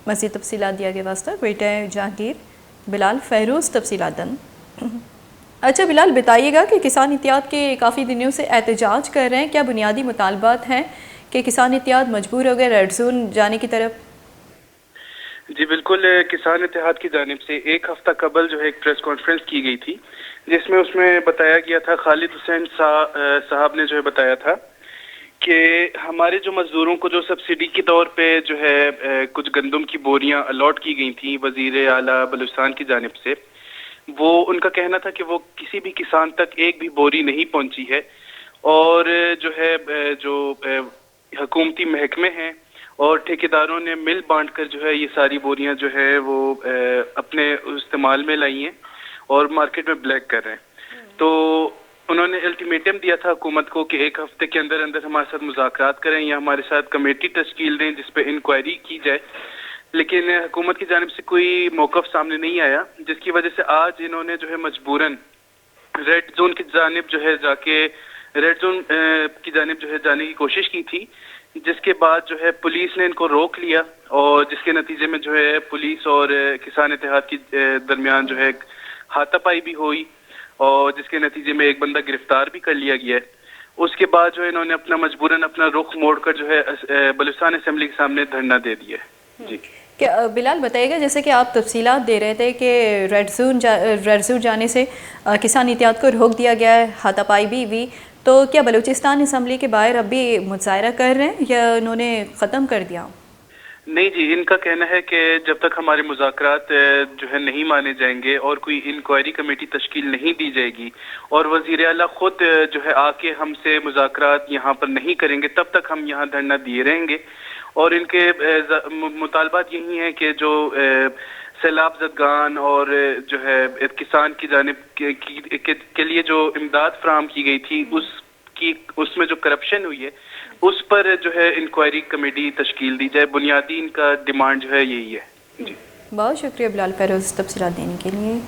مزید تفصیلات دیا گیا واسطہ بیٹے جہانگیر بلال فیروز تفصیلات دن۔ اچھا بلال بتائیے گا کہ کسان اتحاد کے کافی دنوں سے احتجاج کر رہے ہیں، کیا بنیادی مطالبات ہیں کہ کسان اتحاد مجبور ہو گئے ریڈ زون جانے کی طرف؟ جی بالکل، کسان اتحاد کی جانب سے ایک ہفتہ قبل جو ہے ایک پریس کانفرنس کی گئی تھی، جس میں اس میں بتایا گیا تھا، خالد حسین صاحب نے جو ہے بتایا تھا کہ ہمارے جو مزدوروں کو جو سبسڈی کے طور پہ جو ہے کچھ گندم کی بوریاں الاٹ کی گئی تھیں وزیر اعلیٰ بلوچستان کی جانب سے، وہ ان کا کہنا تھا کہ وہ کسی بھی کسان تک ایک بھی بوری نہیں پہنچی ہے، اور جو ہے جو حکومتی محکمے ہیں اور ٹھیکیداروں نے مل بانٹ کر جو ہے یہ ساری بوریاں جو ہے وہ اپنے استعمال میں لائی ہیں اور مارکیٹ میں بلیک کر رہے ہیں۔ تو انہوں نے الٹیمیٹم دیا تھا حکومت کو کہ ایک ہفتے کے اندر اندر ہمارے ساتھ مذاکرات کریں یا ہمارے ساتھ کمیٹی تشکیل دیں جس پہ انکوائری کی جائے، لیکن حکومت کی جانب سے کوئی موقف سامنے نہیں آیا، جس کی وجہ سے آج انہوں نے جو ہے مجبوراً ریڈ زون کی جانب جو ہے جا کے ریڈ زون کی جانب جو ہے جانے کی کوشش کی تھی، جس کے بعد جو ہے پولیس نے ان کو روک لیا، اور جس کے نتیجے میں جو ہے پولیس اور کسان اتحاد کی درمیان جو ہے ہاتھا پائی بھی ہوئی، اور جس کے نتیجے میں ایک بندہ گرفتار بھی کر لیا گیا ہے۔ اس کے بعد جو ہے انہوں نے اپنا مجبوراً اپنا رخ موڑ کر جو ہے بلوچستان اسمبلی کے سامنے دھرنا دے دیا ہے۔ جی بلال بتائیے گا، جیسے کہ آپ تفصیلات دے رہے تھے کہ ریڈ زون جانے سے کسان اتحاد کو روک دیا گیا ہے، ہاتھا پائی بھی ہوئی، تو کیا بلوچستان اسمبلی کے باہر اب بھی مظاہرہ کر رہے ہیں یا انہوں نے ختم کر دیا؟ نہیں جی، ان کا کہنا ہے کہ جب تک ہمارے مذاکرات جو ہے نہیں مانے جائیں گے اور کوئی انکوائری کمیٹی تشکیل نہیں دی جائے گی اور وزیر اعلیٰ خود جو ہے آ کے ہم سے مذاکرات یہاں پر نہیں کریں گے، تب تک ہم یہاں دھرنا دیے رہیں گے۔ اور ان کے مطالبات یہی ہیں کہ جو سیلاب زدگان اور جو ہے کسان کی جانب کے لیے جو امداد فراہم کی گئی تھی، اس میں جو کرپشن ہوئی ہے اس پر جو ہے انکوائری کمیٹی تشکیل دی جائے۔ بنیادی ان کا ڈیمانڈ جو ہے یہی ہے۔ جی بہت شکریہ بلال فیروز تفصیلات دینے کے لیے۔